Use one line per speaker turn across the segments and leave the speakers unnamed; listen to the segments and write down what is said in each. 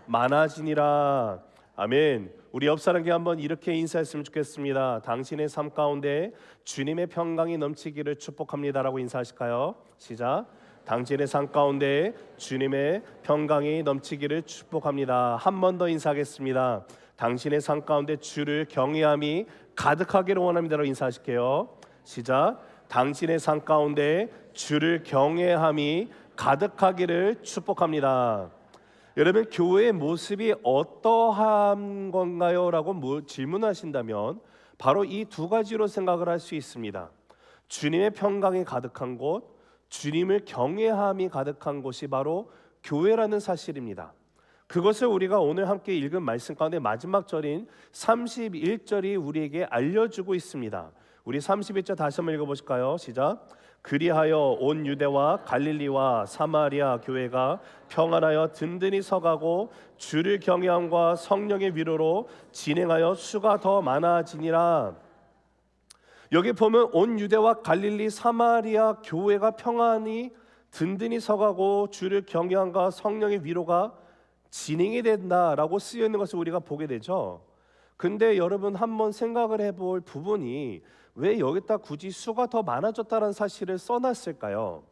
많아지니라. 아멘. 우리 옆 사람에게 한번 이렇게 인사했으면 좋겠습니다. 당신의 삶 가운데 주님의 평강이 넘치기를 축복합니다라고 인사하실까요? 시작. 당신의 삶 가운데 주님의 평강이 넘치기를 축복합니다. 한 번 더 인사하겠습니다. 당신의 삶 가운데 주를 경외함이 가득하기를 원합니다라고 인사하실게요. 시작. 당신의 삶 가운데 주를 경외함이 가득하기를 축복합니다. 여러분, 교회의 모습이 어떠한 건가요? 라고 질문하신다면 바로 이 두 가지로 생각을 할 수 있습니다. 주님의 평강이 가득한 곳, 주님을 경외함이 가득한 곳이 바로 교회라는 사실입니다. 그것을 우리가 오늘 함께 읽은 말씀 가운데 마지막 절인 31절이 우리에게 알려주고 있습니다. 우리 31절 다시 한번 읽어보실까요? 시작. 그리하여 온 유대와 갈릴리와 사마리아 교회가 평안하여 든든히 서가고 주를 경외함과 성령의 위로로 진행하여 수가 더 많아지니라. 여기 보면 온 유대와 갈릴리 사마리아 교회가 평안히 든든히 서가고 주를 경외함과 성령의 위로가 진행이 된다라고 쓰여 있는 것을 우리가 보게 되죠. 근데 여러분 한번 생각을 해볼 부분이 왜 여기다 굳이 수가 더 많아졌다는 사실을 써놨을까요?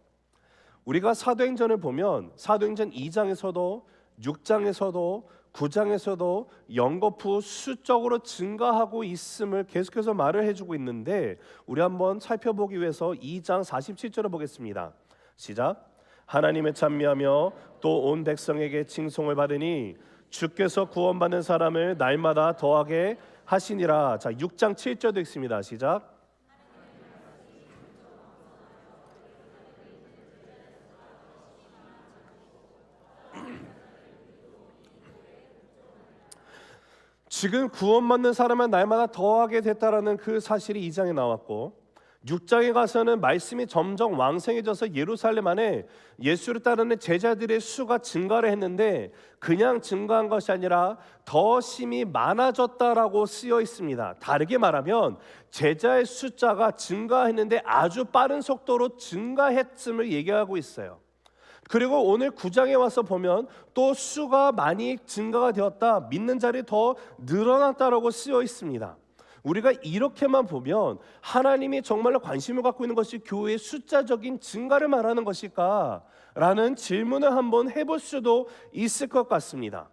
우리가 사도행전을 보면 사도행전 2장에서도 6장에서도 9장에서도 연거푸 수적으로 증가하고 있음을 계속해서 말을 해주고 있는데 우리 한번 살펴보기 위해서 2장 47절을 보겠습니다. 시작. 하나님의 찬미하며 또 온 백성에게 칭송을 받으니 주께서 구원받는 사람을 날마다 더하게 하시니라. 자, 6장 7절도 있습니다. 시작. 지금 구원받는 사람은 날마다 더하게 됐다라는 그 사실이 2장에 나왔고 6장에 가서는 말씀이 점점 왕성해져서 예루살렘 안에 예수를 따르는 제자들의 수가 증가를 했는데 그냥 증가한 것이 아니라 더 심히 많아졌다라고 쓰여 있습니다. 다르게 말하면 제자의 숫자가 증가했는데 아주 빠른 속도로 증가했음을 얘기하고 있어요. 그리고 오늘 9장에 와서 보면 또 수가 많이 증가가 되었다, 믿는 자리 더 늘어났다라고 쓰여 있습니다. 우리가 이렇게만 보면 하나님이 정말로 관심을 갖고 있는 것이 교회의 숫자적인 증가를 말하는 것일까? 라는 질문을 한번 해볼 수도 있을 것 같습니다.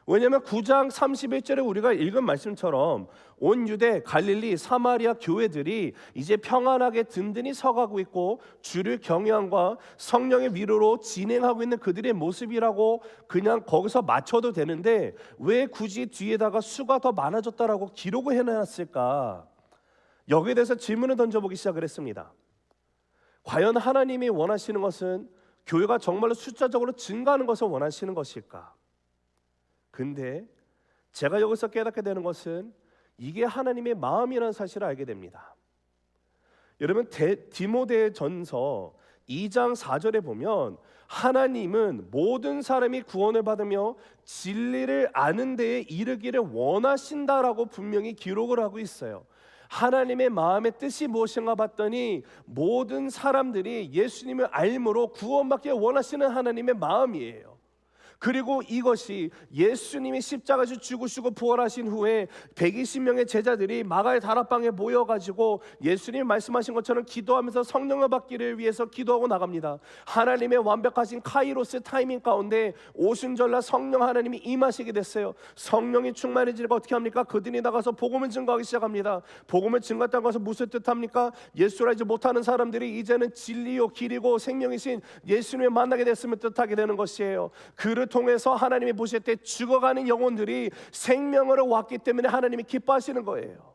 왜냐하면 9장 31절에 우리가 읽은 말씀처럼 온 유대, 갈릴리, 사마리아 교회들이 이제 평안하게 든든히 서가고 있고 주를 경외함과 성령의 위로로 진행하고 있는 그들의 모습이라고 그냥 거기서 맞춰도 되는데 왜 굳이 뒤에다가 수가 더 많아졌다라고 기록을 해놨을까? 여기에 대해서 질문을 던져보기 시작을 했습니다. 과연 하나님이 원하시는 것은 교회가 정말로 숫자적으로 증가하는 것을 원하시는 것일까? 근데 제가 여기서 깨닫게 되는 것은 이게 하나님의 마음이라는 사실을 알게 됩니다. 여러분 디모데전서 2장 4절에 보면 하나님은 모든 사람이 구원을 받으며 진리를 아는 데에 이르기를 원하신다라고 분명히 기록을 하고 있어요. 하나님의 마음의 뜻이 무엇인가 봤더니 모든 사람들이 예수님을 알므로 구원받기 원하시는 하나님의 마음이에요. 그리고 이것이 예수님이 십자가에서 죽으시고 부활하신 후에 120명의 제자들이 마가의 다락방에 모여가지고 예수님이 말씀하신 것처럼 기도하면서 성령을 받기를 위해서 기도하고 나갑니다. 하나님의 완벽하신 카이로스 타이밍 가운데 오순절날 성령 하나님이 임하시게 됐어요. 성령이 충만해지니까 어떻게 합니까? 그들이 나가서 복음을 증거하기 시작합니다. 복음을 증거했다는 것은 무슨 뜻합니까? 예수를 알지 못하는 사람들이 이제는 진리요 길이고 생명이신 예수님을 만나게 됐으면 뜻하게 되는 것이에요. 그를 통해서 하나님이 보실 때 죽어가는 영혼들이 생명으로 왔기 때문에 하나님이 기뻐하시는 거예요.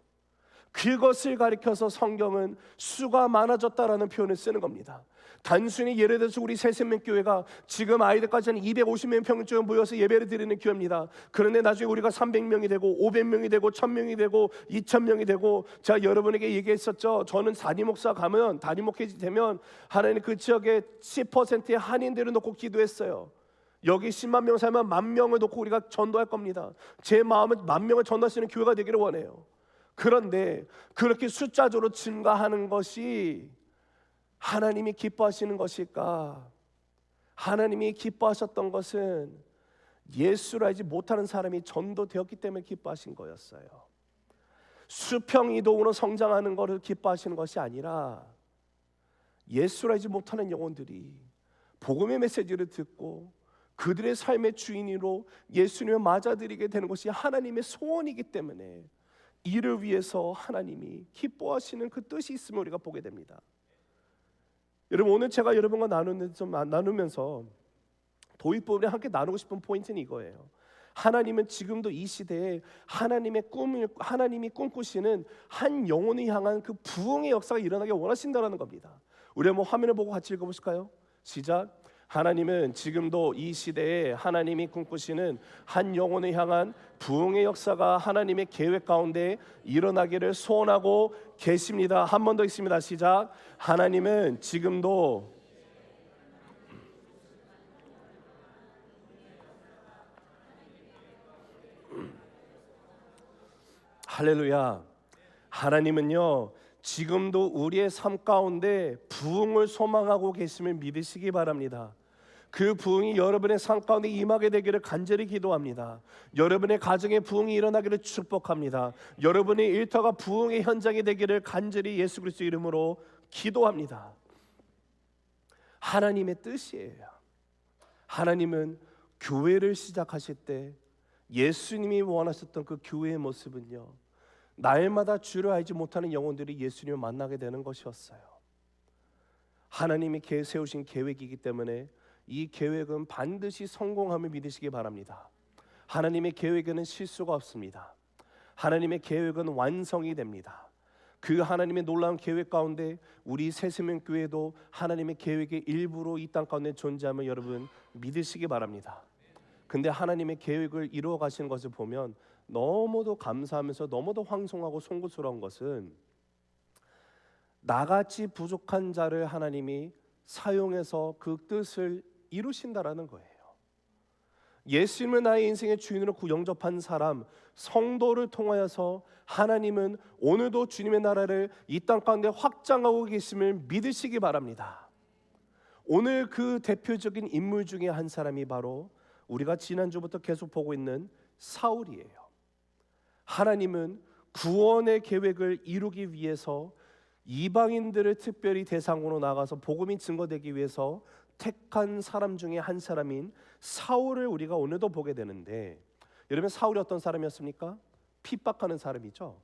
그것을 가리켜서 성경은 수가 많아졌다라는 표현을 쓰는 겁니다. 단순히 예를 들어서 우리 새생명교회가 지금 아이들까지 한 250명 평균적으로 모여서 예배를 드리는 교회입니다. 그런데 나중에 우리가 300명이 되고 500명이 되고 1000명이 되고 2000명이 되고 제가 여러분에게 얘기했었죠. 저는 담임 목사 가면 담임 목회지 되면 하나님 그 지역의 10%의 한인들을 놓고 기도했어요. 여기 10만 명 살면 10,000명을 놓고 우리가 전도할 겁니다. 제 마음은 10,000명을 전도하시는 교회가 되기를 원해요. 그런데 그렇게 숫자적으로 증가하는 것이 하나님이 기뻐하시는 것일까? 하나님이 기뻐하셨던 것은 예수를 알지 못하는 사람이 전도되었기 때문에 기뻐하신 거였어요. 수평이동으로 성장하는 것을 기뻐하시는 것이 아니라 예수를 알지 못하는 영혼들이 복음의 메시지를 듣고 그들의 삶의 주인으로 예수님을 맞아들이게 되는 것이 하나님의 소원이기 때문에 이를 위해서 하나님이 기뻐하시는 그 뜻이 있음을 우리가 보게 됩니다. 여러분, 오늘 제가 여러분과 나누면서 도입부분에 함께 나누고 싶은 포인트는 이거예요. 하나님은 지금도 이 시대에 하나님이 꿈꾸시는 한 영혼을 향한 그 부흥의 역사가 일어나게 원하신다는 겁니다. 우리 한번 화면을 보고 같이 읽어보실까요? 시작. 하나님은 지금도 이 시대에 하나님이 꿈꾸시는 한 영혼을 향한 부흥의 역사가 하나님의 계획 가운데 일어나기를 소원하고 계십니다. 한 번 더 읽습니다. 시작. 하나님은 지금도 할렐루야. 하나님은요 지금도 우리의 삶 가운데 부흥을 소망하고 계심을 믿으시기 바랍니다. 그 부흥이 여러분의 삶 가운데 임하게 되기를 간절히 기도합니다. 여러분의 가정에 부흥이 일어나기를 축복합니다. 여러분의 일터가 부흥의 현장이 되기를 간절히 예수 그리스도 이름으로 기도합니다. 하나님의 뜻이에요. 하나님은 교회를 시작하실 때 예수님이 원하셨던 그 교회의 모습은요 날마다 주를 알지 못하는 영혼들이 예수님을 만나게 되는 것이었어요. 하나님이 세우신 계획이기 때문에 이 계획은 반드시 성공함을 믿으시기 바랍니다. 하나님의 계획에는 실수가 없습니다. 하나님의 계획은 완성이 됩니다. 그 하나님의 놀라운 계획 가운데 우리 새생명교회도 하나님의 계획의 일부로 이 땅 가운데 존재함을 여러분 믿으시기 바랍니다. 근데 하나님의 계획을 이루어 가시는 것을 보면 너무도 감사하면서 너무도 황송하고 송구스러운 것은 나같이 부족한 자를 하나님이 사용해서 그 뜻을 이루신다라는 거예요. 예수님을 나의 인생의 주인으로 영접한 사람, 성도를 통하여서 하나님은 오늘도 주님의 나라를 이 땅 가운데 확장하고 계심을 믿으시기 바랍니다. 오늘 그 대표적인 인물 중에 한 사람이 바로 우리가 지난주부터 계속 보고 있는 사울이에요. 하나님은 구원의 계획을 이루기 위해서 이방인들을 특별히 대상으로 나가서 복음이 증거되기 위해서 택한 사람 중에 한 사람인 사울을 우리가 오늘도 보게 되는데, 여러분 사울이 어떤 사람이었습니까? 핍박하는 사람이죠.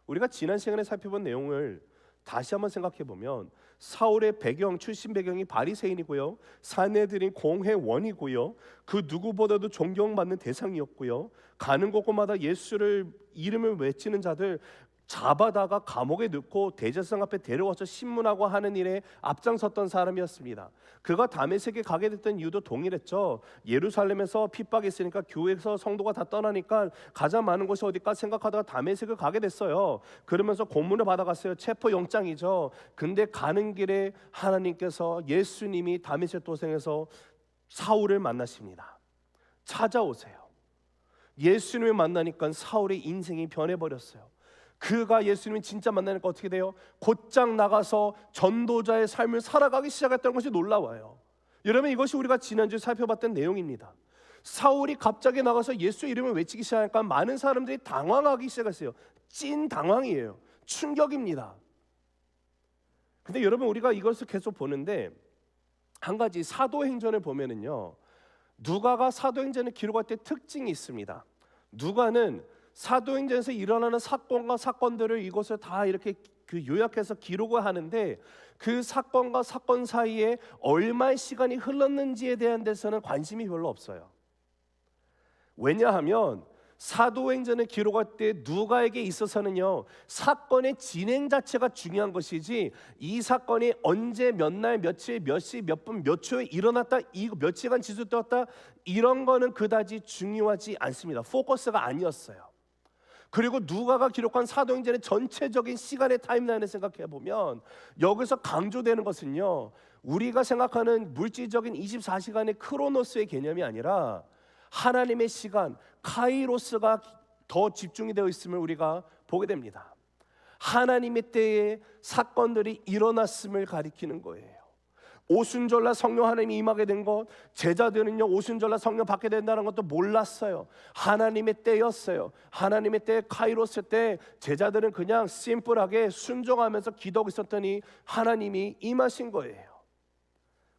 우리가 지난 시간에 살펴본 내용을 다시 한번 생각해 보면 사울의 출신 배경이 바리새인이고요, 사내들인 공회원이고요, 그 누구보다도 존경받는 대상이었고요, 가는 곳곳마다 예수를 이름을 외치는 자들 잡아다가 감옥에 넣고 대제사장 앞에 데려와서 신문하고 하는 일에 앞장섰던 사람이었습니다. 그가 다메섹에 가게 됐던 이유도 동일했죠. 예루살렘에서 핍박이 있으니까 교회에서 성도가 다 떠나니까 가장 많은 곳이 어딜까 생각하다가 다메섹을 가게 됐어요. 그러면서 고문을 받아갔어요. 체포영장이죠. 근데 가는 길에 하나님께서 예수님이 다메섹 도성에서 사울을 만나십니다. 찾아오세요. 예수님을 만나니까 사울의 인생이 변해버렸어요. 그가 예수님을 진짜 만나니까 어떻게 돼요? 곧장 나가서 전도자의 삶을 살아가기 시작했다는 것이 놀라워요. 여러분, 이것이 우리가 지난주에 살펴봤던 내용입니다. 사울이 갑자기 나가서 예수 이름을 외치기 시작하니까 많은 사람들이 당황하기 시작했어요. 찐 당황이에요. 충격입니다. 근데 여러분, 우리가 이것을 계속 보는데 한 가지 사도행전을 보면은요, 누가가 사도행전을 기록할 때 특징이 있습니다. 누가는 사도행전에서 일어나는 사건과 사건들을 이것을 다 이렇게 요약해서 기록을 하는데, 그 사건과 사건 사이에 얼마의 시간이 흘렀는지에 대한 데서는 관심이 별로 없어요. 왜냐하면 사도행전을 기록할 때 누가에게 있어서는요, 사건의 진행 자체가 중요한 것이지 이 사건이 언제 몇 날 며칠 몇 시 몇 분 몇 초에 일어났다, 이 몇 시간 지속되었다, 이런 거는 그다지 중요하지 않습니다. 포커스가 아니었어요. 그리고 누가가 기록한 사도행전의 전체적인 시간의 타임라인을 생각해 보면 여기서 강조되는 것은요, 우리가 생각하는 물질적인 24시간의 크로노스의 개념이 아니라 하나님의 시간, 카이로스가 더 집중이 되어 있음을 우리가 보게 됩니다. 하나님의 때에 사건들이 일어났음을 가리키는 거예요. 오순절날 성령 하나님이 임하게 된 것, 제자들은요 오순절날 성령 받게 된다는 것도 몰랐어요. 하나님의 때였어요. 하나님의 때, 카이로스 때 제자들은 그냥 심플하게 순종하면서 기도하고 있었더니 하나님이 임하신 거예요.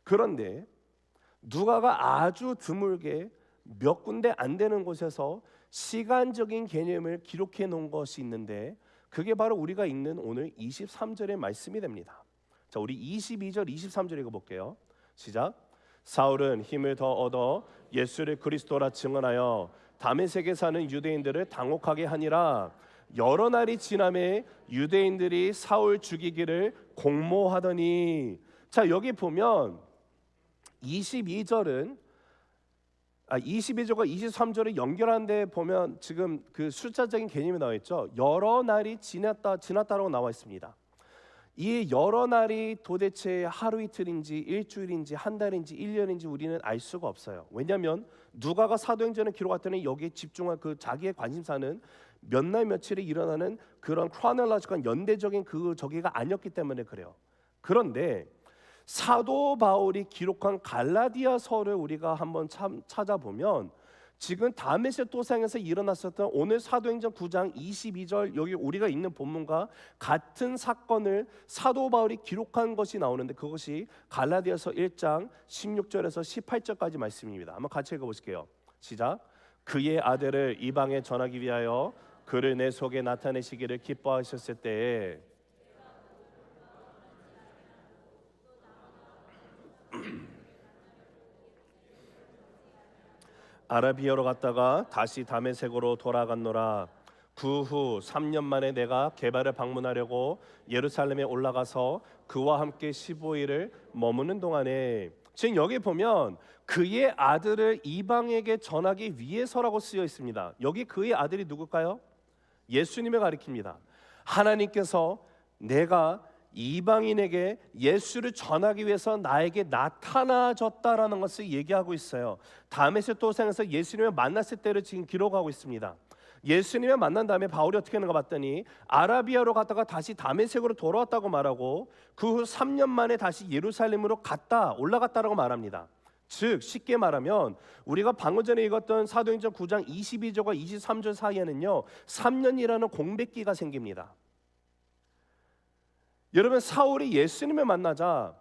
그런데 누가가 아주 드물게 몇 군데 안 되는 곳에서 시간적인 개념을 기록해 놓은 것이 있는데, 그게 바로 우리가 읽는 오늘 23절의 말씀이 됩니다. 자, 우리 22절 23절 읽어볼게요. 시작. 사울은 힘을 더 얻어 예수를 그리스도라 증언하여 다메섹에 사는 유대인들을 당혹하게 하니라. 여러 날이 지남에 유대인들이 사울 죽이기를 공모하더니. 자, 여기 보면 22절과 23절을 연결하는데 보면 지금 그 숫자적인 개념이 나와 있죠. 여러 날이 지났다라고 나와 있습니다. 이 여러 날이 도대체 하루 이틀인지 일주일인지 한 달인지 1년인지 우리는 알 수가 없어요. 왜냐하면 누가가 사도행전을 기록했더니 여기에 집중한 그 자기의 관심사는 몇 날 며칠에 일어나는 그런 크로놀로지컬한 연대적인 그 저기가 아니었기 때문에 그래요. 그런데 사도 바울이 기록한 갈라디아서를 우리가 한번 찾아보면 지금 다메섹 도상에서 일어났었던 오늘 사도행전 9장 22절 여기 우리가 읽는 본문과 같은 사건을 사도 바울이 기록한 것이 나오는데, 그것이 갈라디아서 1장 16절에서 18절까지 말씀입니다. 한번 같이 읽어보실게요. 시작. 그의 아들을 이방에 전하기 위하여 그를 내 속에 나타내시기를 기뻐하셨을 때에 아라비아로 갔다가 다시 다메섹으로 돌아갔노라. 그 후 3년 만에 내가 게바를 방문하려고 예루살렘에 올라가서 그와 함께 15일을 머무는 동안에, 지금 여기 보면 그의 아들을 이방에게 전하기 위해서라고 쓰여 있습니다. 여기 그의 아들이 누굴까요? 예수님을 가리킵니다. 하나님께서 내가 이방인에게 예수를 전하기 위해서 나에게 나타나졌다라는 것을 얘기하고 있어요. 다메섹 도상에서 예수님을 만났을 때를 지금 기록하고 있습니다. 예수님을 만난 다음에 바울이 어떻게 하는가 봤더니 아라비아로 갔다가 다시 다메섹으로 돌아왔다고 말하고 그 후 3년 만에 다시 예루살렘으로 올라갔다라고 말합니다. 즉 쉽게 말하면 우리가 방금 전에 읽었던 사도행전 9장 22절과 23절 사이에는요 3년이라는 공백기가 생깁니다. 여러분, 사울이 예수님을 만나자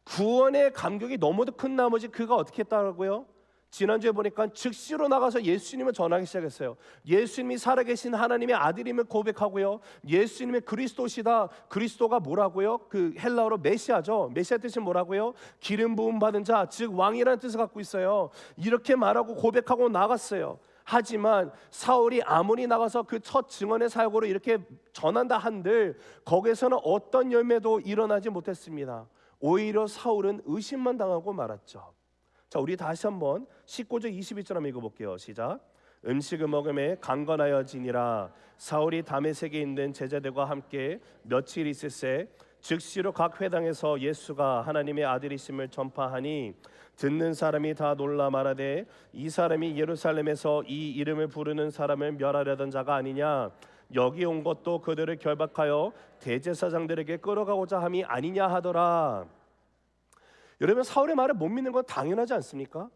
구원의 감격이 너무도 큰 나머지 그가 어떻게 했다고요? 지난주에 보니까 즉시로 나가서 예수님을 전하기 시작했어요. 예수님이 살아계신 하나님의 아들임을 고백하고요. 예수님의 그리스도시다. 그리스도가 뭐라고요? 그 헬라어로 메시아죠. 메시아 뜻이 뭐라고요? 기름 부음 받은 자, 즉 왕이라는 뜻을 갖고 있어요. 이렇게 말하고 고백하고 나갔어요. 하지만 사울이 아무리 나가서 그 첫 증언의 사역으로 이렇게 전한다 한들 거기에서는 어떤 열매도 일어나지 못했습니다. 오히려 사울은 의심만 당하고 말았죠. 자, 우리 다시 한번 19절 22절 한번 읽어볼게요. 시작. 음식을 먹음에 강건하여지니라. 사울이 다메섹에 있는 제자들과 함께 며칠 있을새 즉시로 각 회당에서 예수가 하나님의 아들이심을 전파하니 듣는 사람이 다 놀라 말하되 이 사람이 예루살렘에서 이 이름을 부르는 사람을 멸하려던 자가 아니냐, 여기 온 것도 그들을 결박하여 대제사장들에게 끌어가고자 함이 아니냐 하더라. 여러분, 사울의 말을 못 믿는 건 당연하지 않습니까?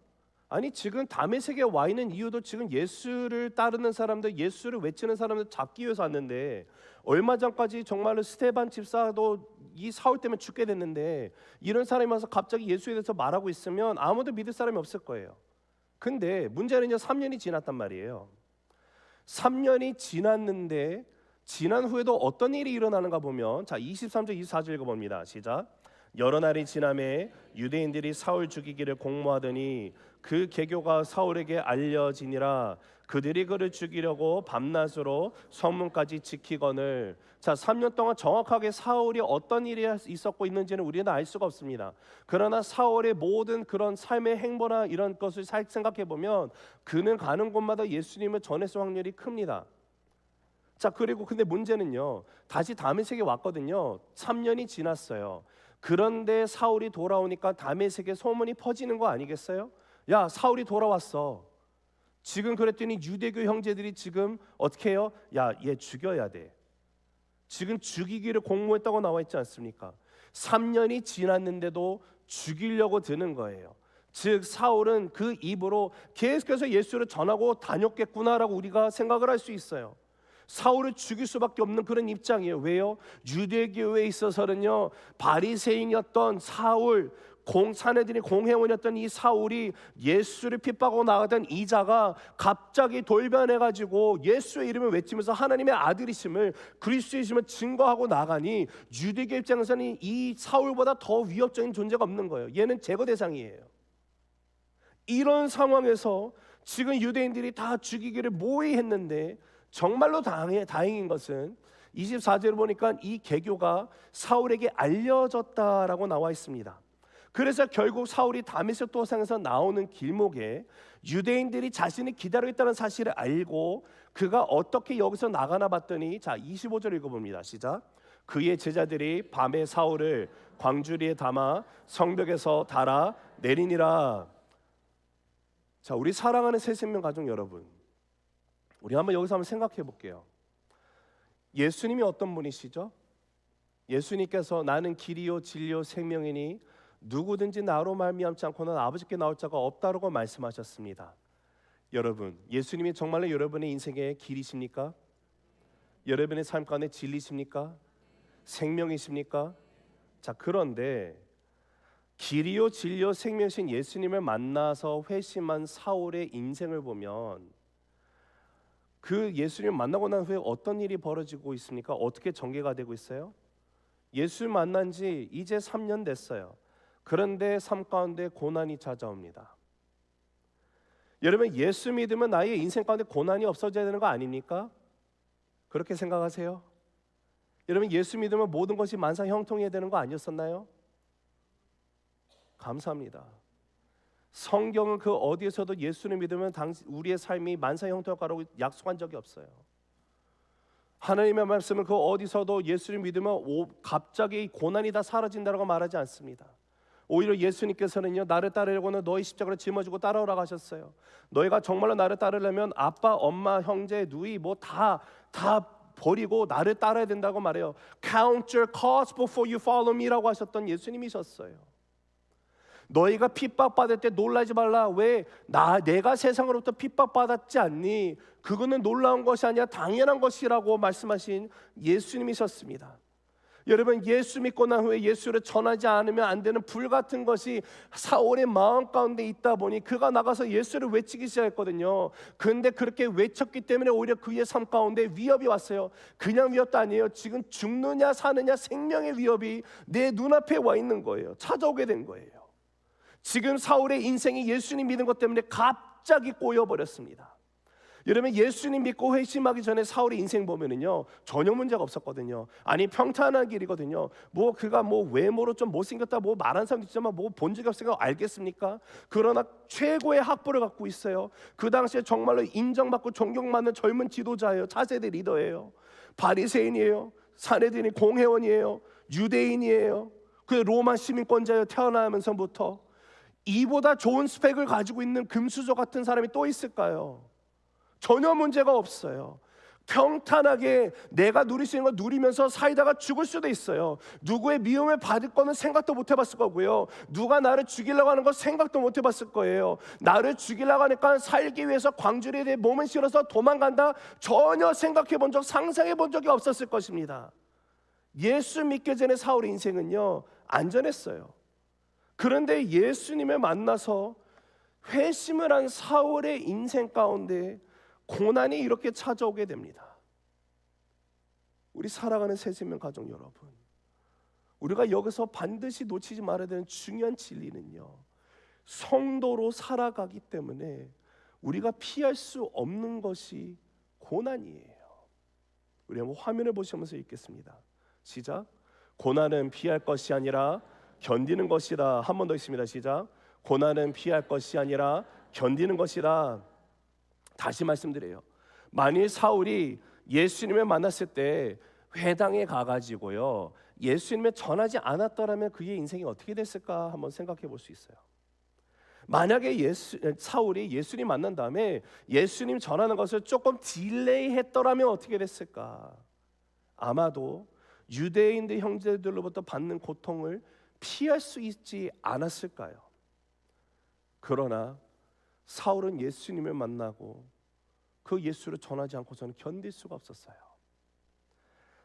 아니 지금 다메섹에 와 있는 이유도 지금 예수를 따르는 사람들, 예수를 외치는 사람들 잡기 위해서 왔는데, 얼마 전까지 정말로 스데반 집사도 이 사울 때문에 죽게 됐는데 이런 사람이 와서 갑자기 예수에 대해서 말하고 있으면 아무도 믿을 사람이 없을 거예요. 근데 문제는 이제 3년이 지났단 말이에요. 3년이 지났는데 지난 후에도 어떤 일이 일어나는가 보면, 자 23절 24절 읽어봅니다. 시작. 여러 날이 지남에 유대인들이 사울 죽이기를 공모하더니 그 계교가 사울에게 알려지니라. 그들이 그를 죽이려고 밤낮으로 성문까지 지키거늘. 자 3년 동안 정확하게 사울이 어떤 일이 있었고 있는지는 우리는 알 수가 없습니다. 그러나 사울의 모든 그런 삶의 행보나 이런 것을 생각해 보면 그는 가는 곳마다 예수님을 전했을 확률이 큽니다. 자 그리고 근데 문제는요, 다시 다메섹에 왔거든요. 3년이 지났어요. 그런데 사울이 돌아오니까 다메섹에 소문이 퍼지는 거 아니겠어요? 야, 사울이 돌아왔어. 지금 그랬더니 유대교 형제들이 지금 어떻게 해요? 야, 얘 죽여야 돼. 지금 죽이기를 공모했다고 나와 있지 않습니까? 3년이 지났는데도 죽이려고 드는 거예요. 즉 사울은 그 입으로 계속해서 예수를 전하고 다녔겠구나라고 우리가 생각을 할 수 있어요. 사울을 죽일 수밖에 없는 그런 입장이에요. 왜요? 유대교회에 있어서는요, 바리새인이었던 사울, 사내들이 공회원이었던 이 사울이 예수를 핍박하고 나가던 이자가 갑자기 돌변해가지고 예수의 이름을 외치면서 하나님의 아들이심을, 그리스도이심을 증거하고 나가니 유대교 입장에서는 이 사울보다 더 위협적인 존재가 없는 거예요. 얘는 제거 대상이에요. 이런 상황에서 지금 유대인들이 다 죽이기를 모의했는데, 정말로 다행인 것은 24절을 보니까 이 계교가 사울에게 알려졌다라고 나와 있습니다. 그래서 결국 사울이 다메섹 도상에서 나오는 길목에 유대인들이 자신이 기다리고 있다는 사실을 알고 그가 어떻게 여기서 나가나 봤더니, 자 25절 읽어봅니다. 시작. 그의 제자들이 밤에 사울을 광주리에 담아 성벽에서 달아 내리니라. 자, 우리 사랑하는 새생명 가족 여러분, 우리 여기서 한번 생각해 볼게요. 예수님이 어떤 분이시죠? 예수님께서 나는 길이요 진리요 생명이니 누구든지 나로 말미암지 않고는 아버지께 나올 자가 없다라고 말씀하셨습니다. 여러분, 예수님이 정말로 여러분의 인생의 길이십니까? 여러분의 삶 가운데 진리십니까? 생명이십니까? 자, 그런데 길이요 진리요 생명이신 예수님을 만나서 회심한 사울의 인생을 보면 그 예수님을 만나고 난 후에 어떤 일이 벌어지고 있습니까? 어떻게 전개가 되고 있어요? 예수를 만난 지 이제 3년 됐어요. 그런데 삶 가운데 고난이 찾아옵니다. 여러분, 예수 믿으면 나의 인생 가운데 고난이 없어져야 되는 거 아닙니까? 그렇게 생각하세요? 여러분, 예수 믿으면 모든 것이 만사형통해야 되는 거 아니었었나요? 감사합니다. 성경은 그 어디에서도 예수를 믿으면 우리의 삶이 만사형통할 거라고 약속한 적이 없어요. 하나님의 말씀은 그 어디서도 예수를 믿으면 갑자기 고난이 다 사라진다고 말하지 않습니다. 오히려 예수님께서는요, 나를 따르려고는 너희 십자가를 짊어지고 따라오라고 하셨어요. 너희가 정말로 나를 따르려면 아빠, 엄마, 형제, 누이 뭐 다 버리고 나를 따라야 된다고 말해요. Count your cost before you follow me라고 하셨던 예수님이셨어요. 너희가 핍박받을 때 놀라지 말라. 왜? 내가 세상으로부터 핍박받았지 않니? 그거는 놀라운 것이 아니라 당연한 것이라고 말씀하신 예수님이셨습니다. 여러분, 예수 믿고 난 후에 예수를 전하지 않으면 안 되는 불같은 것이 사울의 마음 가운데 있다 보니 그가 나가서 예수를 외치기 시작했거든요. 그런데 그렇게 외쳤기 때문에 오히려 그의 삶 가운데 위협이 왔어요. 그냥 위협도 아니에요. 지금 죽느냐 사느냐 생명의 위협이 내 눈앞에 와 있는 거예요. 찾아오게 된 거예요. 지금 사울의 인생이 예수님 믿는 것 때문에 갑자기 꼬여버렸습니다. 여러분, 예수님 믿고 회심하기 전에 사울의 인생 보면은요, 전혀 문제가 없었거든요. 아니, 평탄한 길이거든요. 그가 외모로 좀 못생겼다 말한 사람도 있지만 본 적이 없으니까 알겠습니까? 그러나 최고의 학벌을 갖고 있어요. 그 당시에 정말로 인정받고 존경받는 젊은 지도자예요. 차세대 리더예요. 바리새인이에요. 사내들이 공회원이에요. 유대인이에요. 그 로마 시민권자예요. 태어나면서부터. 이보다 좋은 스펙을 가지고 있는 금수저 같은 사람이 또 있을까요? 전혀 문제가 없어요. 평탄하게 내가 누릴 수 있는 거 누리면서 살다가 죽을 수도 있어요. 누구의 미움을 받을 거는 생각도 못 해봤을 거고요. 누가 나를 죽이려고 하는 거 생각도 못 해봤을 거예요. 나를 죽이려고 하니까 살기 위해서 광주리에 내 몸을 실어서 도망간다, 전혀 생각해 본 적, 상상해 본 적이 없었을 것입니다. 예수 믿기 전에 사울의 인생은요, 안전했어요. 그런데 예수님을 만나서 회심을 한 사울의 인생 가운데 고난이 이렇게 찾아오게 됩니다. 우리 사랑하는 새생명 가족 여러분, 우리가 여기서 반드시 놓치지 말아야 되는 중요한 진리는요, 성도로 살아가기 때문에 우리가 피할 수 없는 것이 고난이에요. 우리 한번 화면을 보시면서 읽겠습니다. 시작. 고난은 피할 것이 아니라 견디는 것이다. 한 번 더 있습니다. 시작. 고난은 피할 것이 아니라 견디는 것이다. 다시 말씀드려요. 만일 사울이 예수님을 만났을 때 회당에 가가지고요, 예수님을 전하지 않았더라면 그의 인생이 어떻게 됐을까 한번 생각해 볼 수 있어요. 만약에 사울이 예수님 만난 다음에 예수님 전하는 것을 조금 딜레이 했더라면 어떻게 됐을까? 아마도 유대인들 형제들로부터 받는 고통을 피할 수 있지 않았을까요? 그러나 사울은 예수님을 만나고 그 예수를 전하지 않고서는 견딜 수가 없었어요.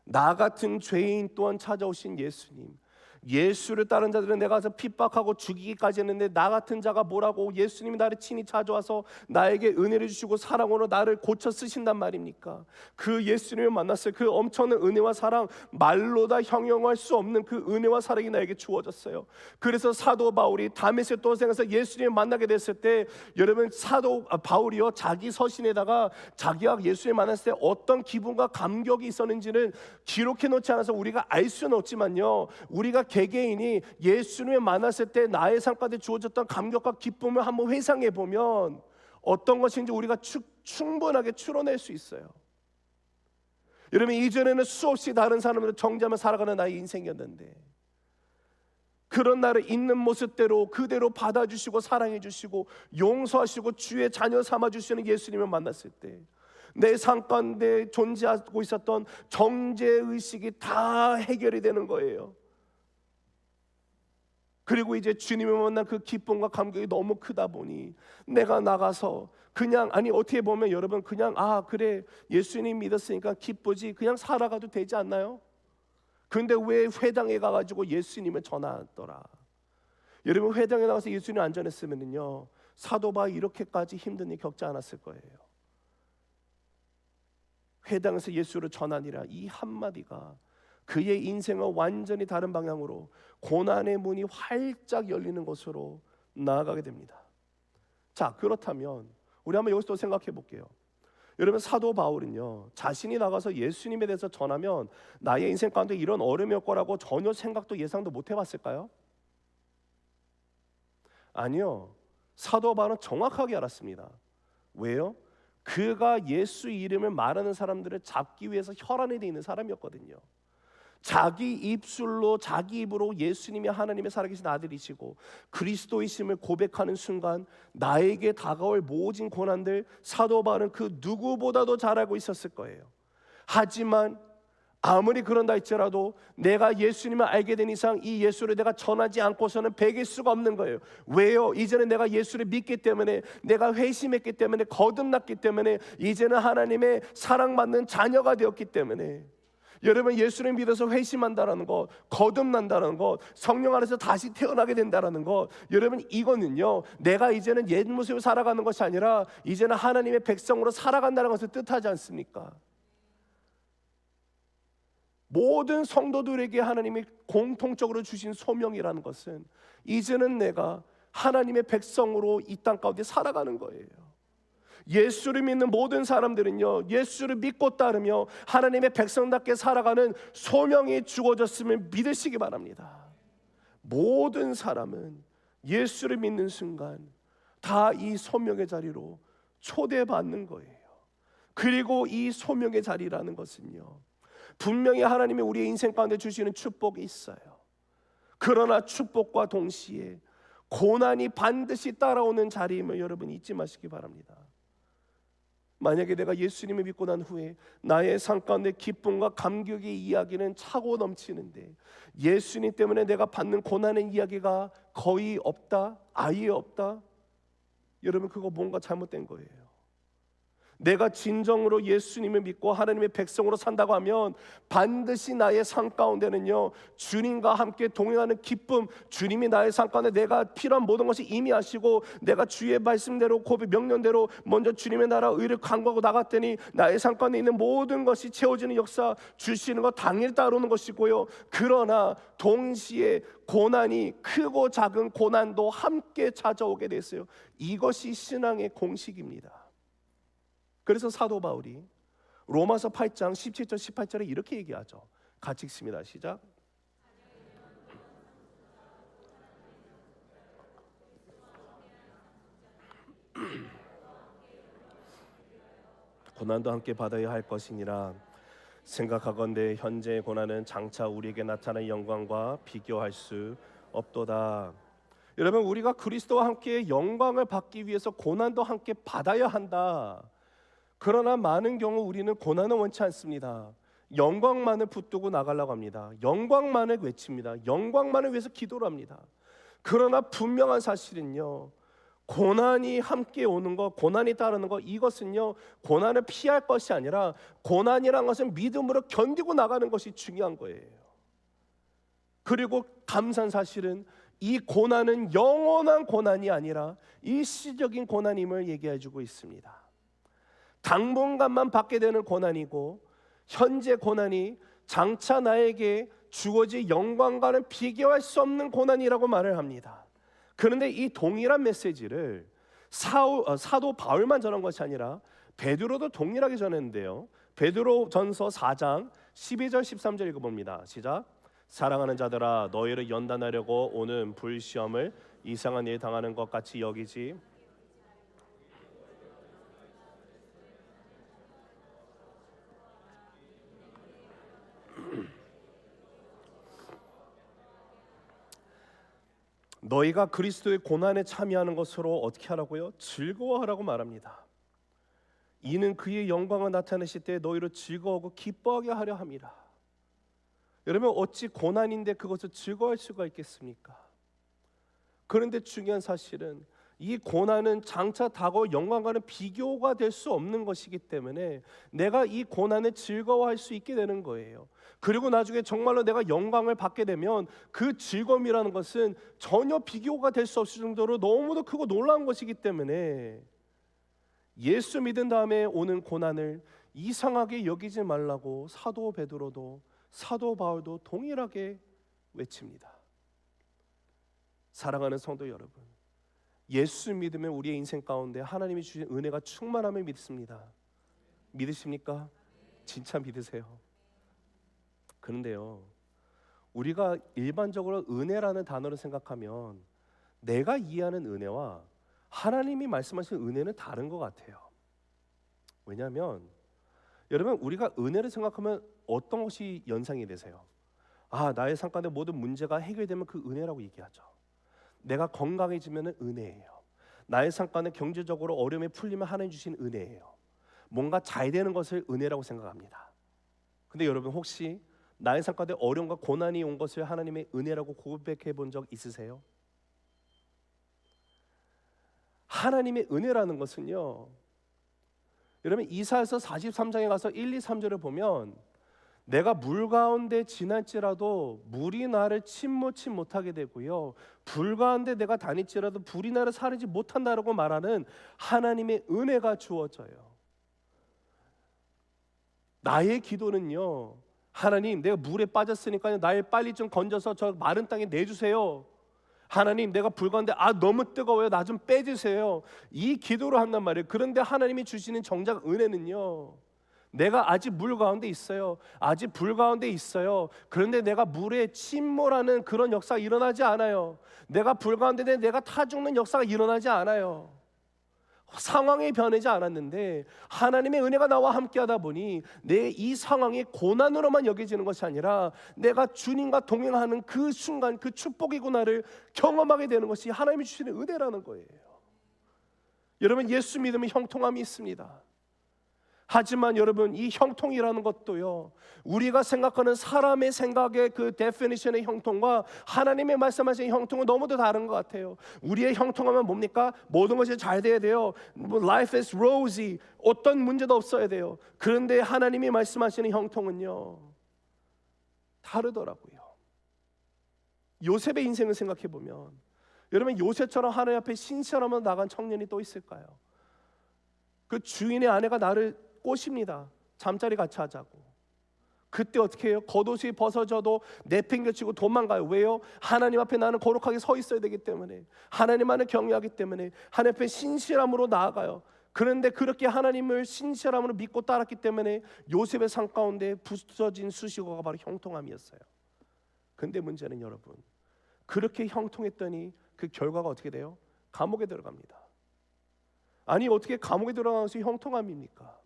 나 같은 죄인 또한 찾아오신 예수님, 예수를 따른 자들은 내가 가서 핍박하고 죽이기까지 했는데 나 같은 자가 뭐라고 예수님이 나를 친히 찾아와서 나에게 은혜를 주시고 사랑으로 나를 고쳐 쓰신단 말입니까? 그 예수님을 만났어요. 그 엄청난 은혜와 사랑, 말로 다 형용할 수 없는 그 은혜와 사랑이 나에게 주어졌어요. 그래서 사도 바울이 다메섹 도상에서 예수님을 만나게 됐을 때, 여러분 사도 바울이요 자기 서신에다가 자기가 예수님을 만났을 때 어떤 기분과 감격이 있었는지는 기록해 놓지 않아서 우리가 알 수는 없지만요, 우리가 개개인이 예수님을 만났을 때 나의 삶 가운데 주어졌던 감격과 기쁨을 한번 회상해 보면 어떤 것인지 우리가 충분하게 추론할 수 있어요. 여러분, 이전에는 수없이 다른 사람들을 정죄하며 살아가는 나의 인생이었는데, 그런 나를 있는 모습대로 그대로 받아주시고 사랑해 주시고 용서하시고 주의 자녀 삼아주시는 예수님을 만났을 때 내 삶 가운데 존재하고 있었던 정죄의식이 다 해결이 되는 거예요. 그리고 이제 주님을 만난 그 기쁨과 감격이 너무 크다 보니 내가 나가서 그냥, 아니 어떻게 보면 여러분 그냥 그래 예수님 믿었으니까 기쁘지, 그냥 살아가도 되지 않나요? 근데 왜 회당에 가가지고 예수님을 전하더라? 여러분, 회당에 나가서 예수님 안 전했으면요 사도 바울이 이렇게까지 힘든 일 겪지 않았을 거예요. 회당에서 예수를 전하니라, 이 한마디가 그의 인생을 완전히 다른 방향으로 고난의 문이 활짝 열리는 곳으로 나아가게 됩니다. 자, 그렇다면 우리 한번 여기서 또 생각해 볼게요. 여러분, 사도 바울은요 자신이 나가서 예수님에 대해서 전하면 나의 인생 가운데 이런 어려움이 올 거라고 전혀 생각도 예상도 못 해봤을까요? 아니요, 사도 바울은 정확하게 알았습니다. 왜요? 그가 예수 이름을 말하는 사람들을 잡기 위해서 혈안에 돼 있는 사람이었거든요. 자기 입술로, 자기 입으로 예수님이 하나님의 살아계신 아들이시고 그리스도이심을 고백하는 순간 나에게 다가올 모진 고난들 사도 바울은 그 누구보다도 잘 알고 있었을 거예요. 하지만 아무리 그런다 할지라도 내가 예수님을 알게 된 이상 이 예수를 내가 전하지 않고서는 배길 수가 없는 거예요. 왜요? 이제는 내가 예수를 믿기 때문에, 내가 회심했기 때문에, 거듭났기 때문에, 이제는 하나님의 사랑받는 자녀가 되었기 때문에. 여러분, 예수를 믿어서 회심한다는 것, 거듭난다는 것, 성령 안에서 다시 태어나게 된다는 것, 여러분 이거는요 내가 이제는 옛 모습을 살아가는 것이 아니라 이제는 하나님의 백성으로 살아간다는 것을 뜻하지 않습니까? 모든 성도들에게 하나님이 공통적으로 주신 소명이라는 것은 이제는 내가 하나님의 백성으로 이 땅 가운데 살아가는 거예요. 예수를 믿는 모든 사람들은요 예수를 믿고 따르며 하나님의 백성답게 살아가는 소명이 주어졌음을 믿으시기 바랍니다. 모든 사람은 예수를 믿는 순간 다 이 소명의 자리로 초대받는 거예요. 그리고 이 소명의 자리라는 것은요 분명히 하나님이 우리의 인생 가운데 주시는 축복이 있어요. 그러나 축복과 동시에 고난이 반드시 따라오는 자리임을 여러분 잊지 마시기 바랍니다. 만약에 내가 예수님을 믿고 난 후에 나의 삶 가운데 기쁨과 감격의 이야기는 차고 넘치는데 예수님 때문에 내가 받는 고난의 이야기가 거의 없다, 아예 없다, 여러분 그거 뭔가 잘못된 거예요. 내가 진정으로 예수님을 믿고 하나님의 백성으로 산다고 하면 반드시 나의 삶 가운데는요 주님과 함께 동행하는 기쁨, 주님이 나의 삶 가운데 내가 필요한 모든 것이 이미 하시고 내가 주의 말씀대로 고백 명령대로 먼저 주님의 나라 의를 간구하고 나갔더니 나의 삶 가운데 있는 모든 것이 채워지는 역사 주시는 것 당일 따르는 것이고요. 그러나 동시에 고난이, 크고 작은 고난도 함께 찾아오게 됐어요. 이것이 신앙의 공식입니다. 그래서 사도 바울이 로마서 8장 17절 18절에 이렇게 얘기하죠. 같이 읽습니다. 시작. 고난도 함께 받아야 할 것이니라. 생각하건대 현재의 고난은 장차 우리에게 나타날 영광과 비교할 수 없도다. 여러분, 우리가 그리스도와 함께 영광을 받기 위해서 고난도 함께 받아야 한다. 그러나 많은 경우 우리는 고난을 원치 않습니다. 영광만을 붙들고 나가려고 합니다. 영광만을 외칩니다. 영광만을 위해서 기도를 합니다. 그러나 분명한 사실은요, 고난이 함께 오는 것, 고난이 따르는 것, 이것은요 고난을 피할 것이 아니라 고난이란 것은 믿음으로 견디고 나가는 것이 중요한 거예요. 그리고 감사한 사실은 이 고난은 영원한 고난이 아니라 일시적인 고난임을 얘기해 주고 있습니다. 당분간만 받게 되는 고난이고, 현재 고난이 장차 나에게 주어질 영광과는 비교할 수 없는 고난이라고 말을 합니다. 그런데 이 동일한 메시지를 사도 바울만 전한 것이 아니라 베드로도 동일하게 전했는데요. 베드로 전서 4장 12절 13절 읽어봅니다. 시작. 사랑하는 자들아, 너희를 연단하려고 오는 불시험을 이상한 일 당하는 것 같이 여기지 너희가 그리스도의 고난에 참여하는 것으로 어떻게 하라고요? 즐거워하라고 말합니다. 이는 그의 영광을 나타내실 때 너희로 즐거워하고 기뻐하게 하려 함이라. 여러분, 어찌 고난인데 그것을 즐거워할 수가 있겠습니까? 그런데 중요한 사실은 이 고난은 장차 다가올 영광과는 비교가 될 수 없는 것이기 때문에 내가 이 고난을 즐거워할 수 있게 되는 거예요. 그리고 나중에 정말로 내가 영광을 받게 되면 그 즐거움이라는 것은 전혀 비교가 될 수 없을 정도로 너무도 크고 놀라운 것이기 때문에 예수 믿은 다음에 오는 고난을 이상하게 여기지 말라고 사도 베드로도 사도 바울도 동일하게 외칩니다. 사랑하는 성도 여러분, 예수 믿으면 우리의 인생 가운데 하나님이 주신 은혜가 충만함을 믿습니다. 믿으십니까? 진짜 믿으세요. 그런데요, 우리가 일반적으로 은혜라는 단어를 생각하면 내가 이해하는 은혜와 하나님이 말씀하신 은혜는 다른 것 같아요. 왜냐하면 여러분, 우리가 은혜를 생각하면 어떤 것이 연상이 되세요? 나의 삶 가운데 모든 문제가 해결되면 그 은혜라고 얘기하죠. 내가 건강해지면 은혜예요. 나의 삶 가운데 경제적으로 어려움이 풀리면 하나님 주신 은혜예요. 뭔가 잘 되는 것을 은혜라고 생각합니다. 근데 여러분, 혹시 나의 삶 가운데 어려움과 고난이 온 것을 하나님의 은혜라고 고백해 본 적 있으세요? 하나님의 은혜라는 것은요, 여러분 이사야서 43장에 가서 1, 2, 3절을 보면 내가 물 가운데 지날지라도 물이 나를 침몰치 못하게 되고요, 불 가운데 내가 다닐지라도 불이 나를 사르지 못한다라고 말하는 하나님의 은혜가 주어져요. 나의 기도는요, 하나님 내가 물에 빠졌으니까요 날 빨리 좀 건져서 저 마른 땅에 내주세요. 하나님 내가 불 가운데 너무 뜨거워요, 나 좀 빼주세요. 이 기도를 한단 말이에요. 그런데 하나님이 주시는 정작 은혜는요, 내가 아직 물 가운데 있어요, 아직 불 가운데 있어요. 그런데 내가 물에 침몰하는 그런 역사가 일어나지 않아요. 내가 불 가운데 내가 타 죽는 역사가 일어나지 않아요. 상황이 변하지 않았는데 하나님의 은혜가 나와 함께하다 보니 내 이 상황이 고난으로만 여겨지는 것이 아니라 내가 주님과 동행하는 그 순간 그 축복의 고난을 경험하게 되는 것이 하나님이 주시는 은혜라는 거예요. 여러분, 예수 믿으면 형통함이 있습니다. 하지만 여러분, 이 형통이라는 것도요, 우리가 생각하는 사람의 생각의 그 데피니션의 형통과 하나님의 말씀하신 형통은 너무도 다른 것 같아요. 우리의 형통하면 뭡니까? 모든 것이 잘 돼야 돼요. Life is rosy. 어떤 문제도 없어야 돼요. 그런데 하나님이 말씀하시는 형통은요, 다르더라고요. 요셉의 인생을 생각해 보면 여러분, 요셉처럼 하나님 앞에 신실하며 나간 청년이 또 있을까요? 그 주인의 아내가 나를 꼬십니다. 잠자리 같이 하자고. 그때 어떻게 해요? 겉옷이 벗어져도 내팽개치고 도망가요. 왜요? 하나님 앞에 나는 거룩하게 서 있어야 되기 때문에, 하나님만을 경외하기 때문에 하나님 앞에 신실함으로 나아가요. 그런데 그렇게 하나님을 신실함으로 믿고 따랐기 때문에 요셉의 삶 가운데 부서진 수식어가 바로 형통함이었어요. 근데 문제는 여러분, 그렇게 형통했더니 그 결과가 어떻게 돼요? 감옥에 들어갑니다. 아니, 어떻게 감옥에 들어가서 형통함입니까?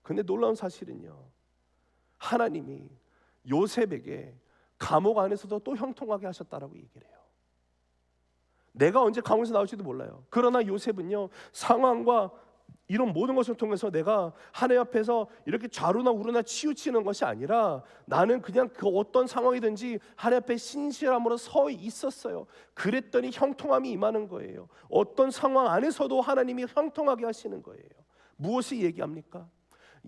근데 놀라운 사실은요, 하나님이 요셉에게 감옥 안에서도 또 형통하게 하셨다라고 얘기를 해요. 내가 언제 감옥에서 나올지도 몰라요. 그러나 요셉은요, 상황과 이런 모든 것을 통해서 내가 하나님 앞에서 이렇게 좌로나 우로나 치우치는 것이 아니라 나는 그냥 그 어떤 상황이든지 하나님 앞에 신실함으로 서 있었어요. 그랬더니 형통함이 임하는 거예요. 어떤 상황 안에서도 하나님이 형통하게 하시는 거예요. 무엇이 얘기합니까?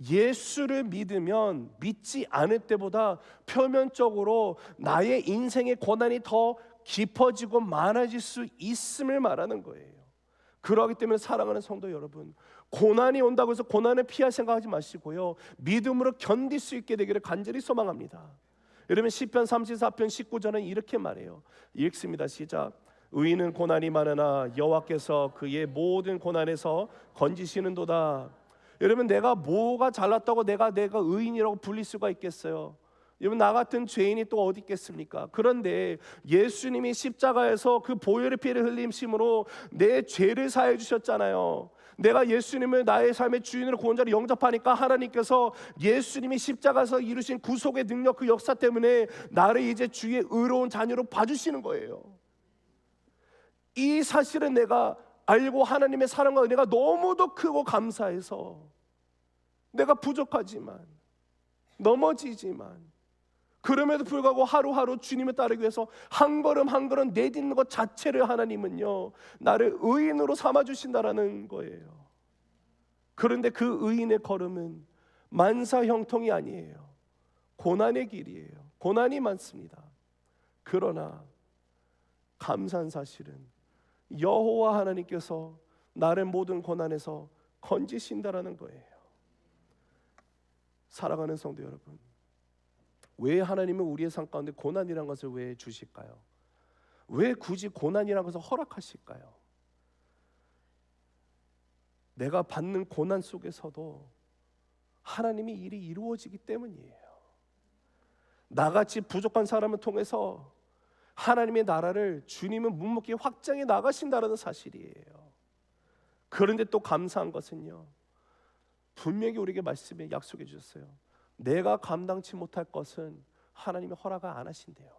예수를 믿으면 믿지 않을 때보다 표면적으로 나의 인생의 고난이 더 깊어지고 많아질 수 있음을 말하는 거예요. 그러기 때문에 사랑하는 성도 여러분, 고난이 온다고 해서 고난을 피할 생각하지 마시고요, 믿음으로 견딜 수 있게 되기를 간절히 소망합니다. 여러분, 시편 34편 19절은 이렇게 말해요. 읽습니다. 시작. 의인은 고난이 많으나 여호와께서 그의 모든 고난에서 건지시는도다. 여러분, 내가 뭐가 잘났다고 내가 의인이라고 불릴 수가 있겠어요? 여러분, 나 같은 죄인이 또 어디 있겠습니까? 그런데 예수님이 십자가에서 그 보혈의 피를 흘리심으로 내 죄를 사해 주셨잖아요. 내가 예수님을 나의 삶의 주인으로 구원자로 영접하니까 하나님께서 예수님이 십자가에서 이루신 구속의 능력, 그 역사 때문에 나를 이제 주의 의로운 자녀로 봐주시는 거예요. 이 사실은 내가 알고 하나님의 사랑과 은혜가 너무도 크고 감사해서 내가 부족하지만, 넘어지지만, 그럼에도 불구하고 하루하루 주님을 따르기 위해서 한 걸음 한 걸음 내딛는 것 자체를 하나님은요, 나를 의인으로 삼아주신다라는 거예요. 그런데 그 의인의 걸음은 만사 형통이 아니에요. 고난의 길이에요. 고난이 많습니다. 그러나 감사한 사실은 여호와 하나님께서 나를 모든 고난에서 건지신다라는 거예요. 사랑하는 성도 여러분, 왜 하나님은 우리의 삶 가운데 고난이라는 것을 왜 주실까요? 왜 굳이 고난이라는 것을 허락하실까요? 내가 받는 고난 속에서도 하나님의 일이 이루어지기 때문이에요. 나같이 부족한 사람을 통해서 하나님의 나라를 주님은 묵묵히 확장해 나가신다는 사실이에요. 그런데 또 감사한 것은요, 분명히 우리에게 말씀에 약속해 주셨어요. 내가 감당치 못할 것은 하나님이 허락을 안 하신대요.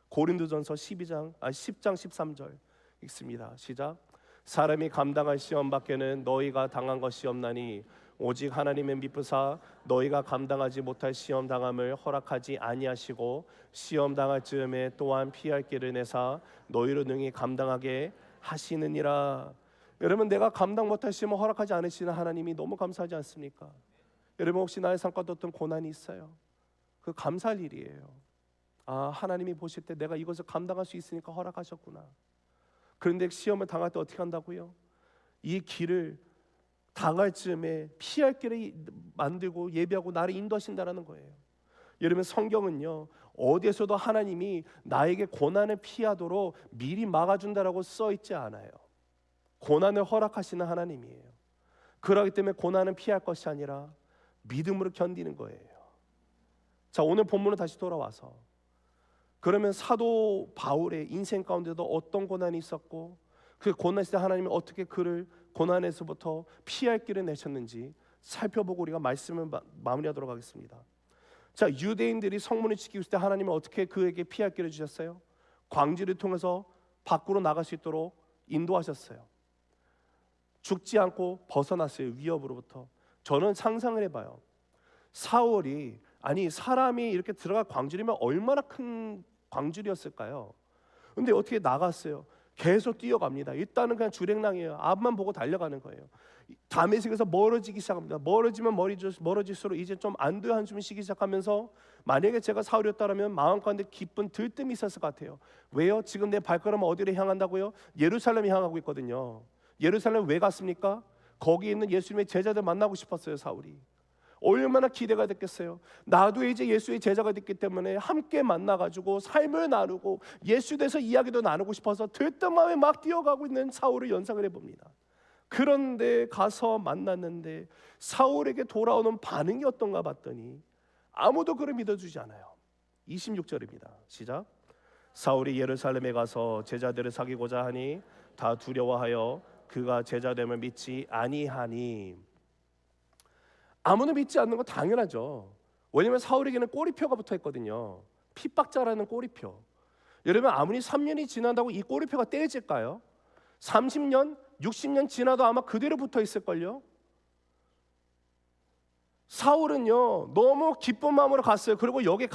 고린도전서 10장 13절 읽습니다. 시작. 사람이 감당할 시험 밖에는 너희가 당한 것이 없나니 오직 하나님의 미쁘사 너희가 감당하지 못할 시험 당함을 허락하지 아니하시고 시험 당할 즈음에 또한 피할 길을 내사 너희로 능히 감당하게 하시느니라. 여러분, 내가 감당 못할 시험을 허락하지 않으시는 하나님이 너무 감사하지 않습니까? 여러분, 혹시 나의 삶 가운데 어떤 고난이 있어요? 그 감사할 일이에요. 아, 하나님이 보실 때 내가 이것을 감당할 수 있으니까 허락하셨구나. 그런데 시험을 당할 때 어떻게 한다고요? 이 길을 당할 즈음에 피할 길을 만들고 예비하고 나를 인도하신다는 거예요. 여러분, 성경은요, 어디에서도 하나님이 나에게 고난을 피하도록 미리 막아준다라고 써있지 않아요. 고난을 허락하시는 하나님이에요. 그렇기 때문에 고난은 피할 것이 아니라 믿음으로 견디는 거예요. 자, 오늘 본문으로 다시 돌아와서, 그러면 사도 바울의 인생 가운데도 어떤 고난이 있었고 그 고난 시대 하나님이 어떻게 그를 고난에서부터 피할 길을 내셨는지 살펴보고 우리가 말씀을 마무리하도록 하겠습니다. 자, 유대인들이 성문을 지키고 있을 때 하나님은 어떻게 그에게 피할 길을 주셨어요? 광지를 통해서 밖으로 나갈 수 있도록 인도하셨어요. 죽지 않고 벗어났어요, 위협으로부터. 저는 상상을 해봐요. 사울이, 아니 사람이 이렇게 들어갈 광주리면 얼마나 큰 광주리였을까요? 근데 어떻게 나갔어요? 계속 뛰어갑니다. 일단은 그냥 주랭랑이에요. 앞만 보고 달려가는 거예요. 다메섹에서 멀어지기 시작합니다. 멀어지면 멀어질수록 이제 좀 안도의 한숨을 쉬기 시작하면서, 만약에 제가 사울이었다면 마음 가운데 기쁜 들뜸이 있었을 것 같아요. 왜요? 지금 내 발걸음은 어디로 향한다고요? 예루살렘 향하고 있거든요. 예루살렘 왜 갔습니까? 거기 있는 예수님의 제자들 만나고 싶었어요, 사울이. 얼마나 기대가 됐겠어요. 나도 이제 예수의 제자가 됐기 때문에 함께 만나가지고 삶을 나누고 예수에 대해서 이야기도 나누고 싶어서 들뜬 마음에 막 뛰어가고 있는 사울을 연상을 해봅니다. 그런데 가서 만났는데 사울에게 돌아오는 반응이 어떤가 봤더니 아무도 그를 믿어주지 않아요. 26절입니다. 시작. 사울이 예루살렘에 가서 제자들을 사귀고자 하니 다 두려워하여 그가 제자됨을 믿지 아니하니. 아무도 믿지 않는 건 당연하죠. 왜냐하면 사울에게는 꼬리표가 붙어있거든요. 핍박자라는 꼬리표. 여러분, 아무리 3년이 지난다고 이 꼬리표가 떼어질까요? 30년, 60년 지나도 아마 그대로 붙어 있을걸요. 사울은요 너무 기쁜 마음으로 갔어요. 그리고 여기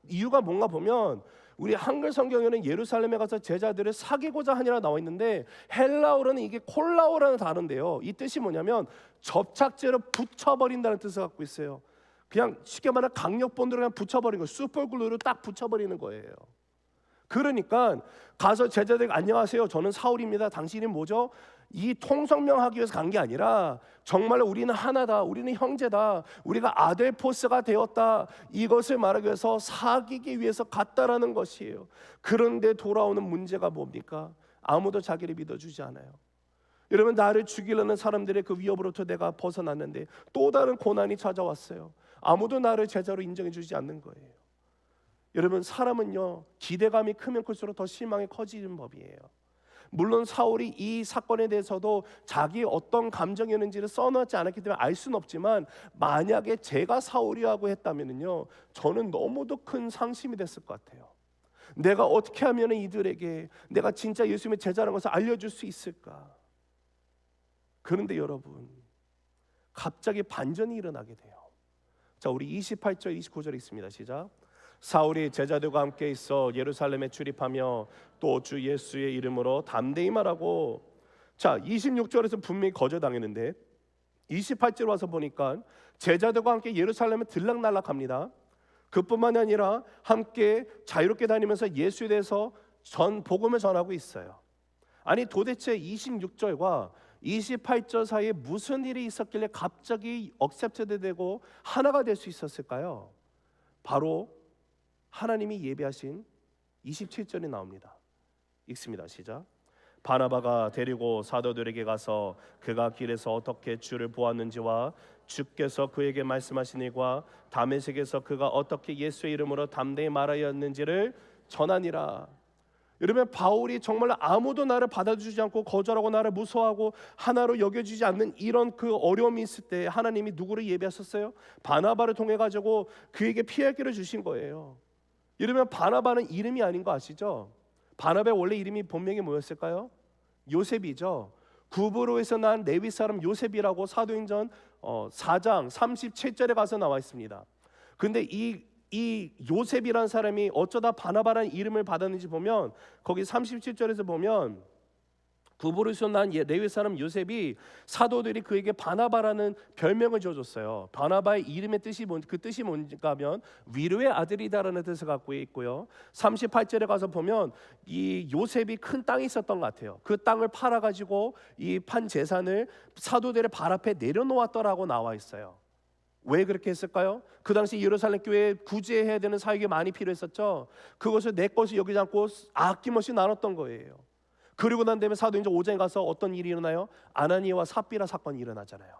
이유가 뭔가 보면 우리 한글 성경에는 예루살렘에 가서 제자들을 사귀고자 하니라 나와 있는데 헬라어로는 이게 콜라오라는 단어인데요. 이 뜻이 뭐냐면 접착제로 붙여버린다는 뜻을 갖고 있어요. 그냥 쉽게 말하면 강력본드로 그냥 붙여버린 거예요. 슈퍼글루로 딱 붙여버리는 거예요. 그러니까 가서 제자들 안녕하세요. 저는 사울입니다. 당신이 뭐죠? 이 통성명하기 위해서 간 게 아니라 정말로 우리는 하나다. 우리는 형제다. 우리가 아델포스가 되었다. 이것을 말하기 위해서 사귀기 위해서 갔다라는 것이에요. 그런데 돌아오는 문제가 뭡니까? 아무도 자기를 믿어주지 않아요. 여러분, 나를 죽이려는 사람들의 그 위협으로부터 내가 벗어났는데 또 다른 고난이 찾아왔어요. 아무도 나를 제자로 인정해주지 않는 거예요. 여러분, 사람은요 기대감이 크면 클수록 더 실망이 커지는 법이에요. 물론 사울이 이 사건에 대해서도 자기 어떤 감정이었는지를 써놓지 않았기 때문에 알 수는 없지만 만약에 제가 사울이라고 했다면요 저는 너무도 큰 상심이 됐을 것 같아요. 내가 어떻게 하면 이들에게 내가 진짜 예수님의 제자라는 것을 알려줄 수 있을까? 그런데 여러분, 갑자기 반전이 일어나게 돼요. 자, 우리 28절 29절 있습니다. 시작. 사울이 제자들과 함께 있어 예루살렘에 출입하며 또 주 예수의 이름으로 담대히 말하고. 자, 26절에서 분명히 거절당했는데 28절 와서 보니까 제자들과 함께 예루살렘에 들락날락합니다. 그뿐만이 아니라 함께 자유롭게 다니면서 예수에 대해서 복음을 전하고 있어요. 아니 도대체 26절과 28절 사이에 무슨 일이 있었길래 갑자기 억셉트드 되고 하나가 될 수 있었을까요? 바로 하나님이 예비하신 27절이 나옵니다. 읽습니다. 시작. 바나바가 데리고 사도들에게 가서 그가 길에서 어떻게 주를 보았는지와 주께서 그에게 말씀하신 일과 다메섹에서 그가 어떻게 예수의 이름으로 담대히 말하였는지를 전하니라. 여러분, 바울이 정말 아무도 나를 받아주지 않고 거절하고 나를 무서워하고 하나로 여겨주지 않는 이런 그 어려움이 있을 때 하나님이 누구를 예비하셨어요? 바나바를 통해 가지고 그에게 피할 길을 주신 거예요. 이러면 바나바는 이름이 아닌 거 아시죠? 바나바의 원래 이름이 본명이 뭐였을까요? 요셉이죠. 구브로에서 난 레위 사람 요셉이라고 사도행전 4장 37절에 가서 나와 있습니다. 근데 이 요셉이라는 사람이 어쩌다 바나바라는 이름을 받았는지 보면 거기 37절에서 보면 구브로에서 난 레위 사람 요셉이 사도들이 그에게 바나바라는 별명을 지어줬어요. 바나바의 이름의 뜻이 그 뜻이 뭔가 하면 위로의 아들이다라는 뜻을 갖고 있고요. 38절에 가서 보면 이 요셉이 큰 땅이 있었던 것 같아요. 그 땅을 팔아가지고 이 판 재산을 사도들의 발 앞에 내려놓았더라고 나와 있어요. 왜 그렇게 했을까요? 그 당시 예루살렘 교회에 구제해야 되는 사역이 많이 필요했었죠. 그것을 내 것이 여기지 않고 아낌없이 나눴던 거예요. 그리고 난 다음에 사도행전 5장에 가서 어떤 일이 일어나요? 아나니아와 삽비라 사건이 일어나잖아요.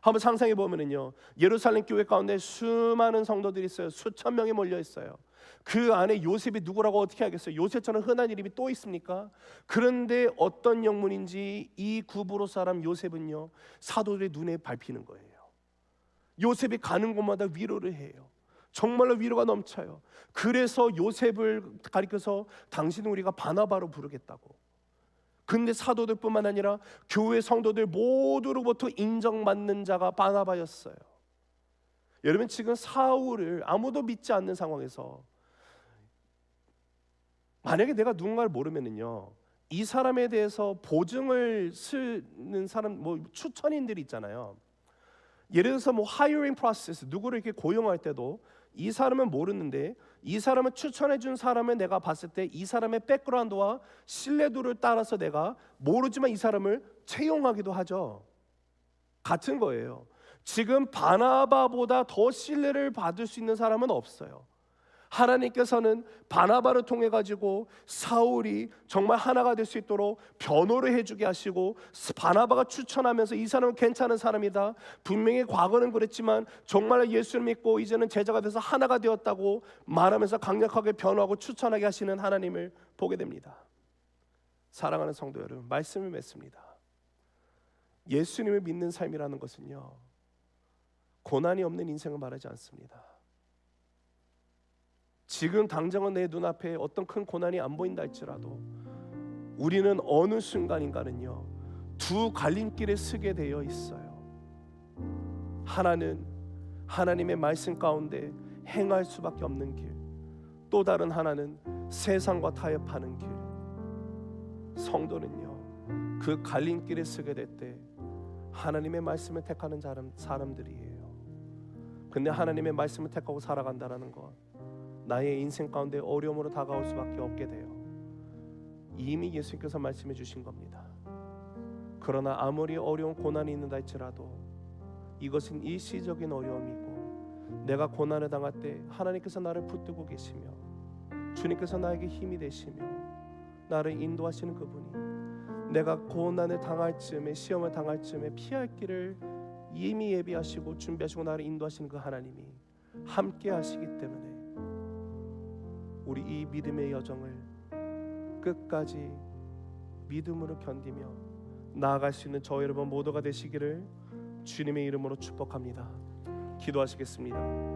한번 상상해 보면은요, 예루살렘 교회 가운데 수많은 성도들이 있어요. 수천 명이 몰려 있어요. 그 안에 요셉이 누구라고 어떻게 하겠어요? 요셉처럼 흔한 이름이 또 있습니까? 그런데 어떤 영문인지 이 구브로 사람 요셉은요 사도들의 눈에 밟히는 거예요. 요셉이 가는 곳마다 위로를 해요. 정말로 위로가 넘쳐요. 그래서 요셉을 가리켜서 당신은 우리가 바나바로 부르겠다고. 근데 사도들뿐만 아니라 교회 성도들 모두로부터 인정받는 자가 바나바였어요. 여러분, 지금 사울을 아무도 믿지 않는 상황에서 만약에 내가 누군가를 모르면은요 이 사람에 대해서 보증을 쓰는 사람, 추천인들이 있잖아요. 예를 들어서 hiring process, 누구를 이렇게 고용할 때도 이 사람은 모르는데 이 사람을 추천해 준 사람을 내가 봤을 때 이 사람의 백그라운드와 신뢰도를 따라서 내가 모르지만 이 사람을 채용하기도 하죠. 같은 거예요. 지금 바나바보다 더 신뢰를 받을 수 있는 사람은 없어요. 하나님께서는 바나바를 통해 가지고 사울이 정말 하나가 될 수 있도록 변호를 해주게 하시고, 바나바가 추천하면서 이 사람은 괜찮은 사람이다, 분명히 과거는 그랬지만 정말 예수를 믿고 이제는 제자가 돼서 하나가 되었다고 말하면서 강력하게 변호하고 추천하게 하시는 하나님을 보게 됩니다. 사랑하는 성도 여러분, 말씀을 맺습니다. 예수님을 믿는 삶이라는 것은요 고난이 없는 인생을 말하지 않습니다. 지금 당장은 내 눈앞에 어떤 큰 고난이 안 보인다 할지라도 우리는 어느 순간인가는요 두 갈림길에 서게 되어 있어요. 하나는 하나님의 말씀 가운데 행할 수밖에 없는 길, 또 다른 하나는 세상과 타협하는 길. 성도는요 그 갈림길에 서게 될 때 하나님의 말씀을 택하는 사람들이에요. 근데 하나님의 말씀을 택하고 살아간다는 것, 나의 인생 가운데 어려움으로 다가올 수밖에 없게 돼요. 이미 예수님께서 말씀해 주신 겁니다. 그러나 아무리 어려운 고난이 있는다 할지라도 이것은 일시적인 어려움이고, 내가 고난을 당할 때 하나님께서 나를 붙들고 계시며 주님께서 나에게 힘이 되시며 나를 인도하시는 그분이, 내가 고난을 당할 즈음에, 시험을 당할 즈음에 피할 길을 이미 예비하시고 준비하시고 나를 인도하시는 그 하나님이 함께 하시기 때문에 우리 이 믿음의 여정을 끝까지 믿음으로 견디며 나아갈 수 있는 저 여러분 모두가 되시기를 주님의 이름으로 축복합니다. 기도하시겠습니다.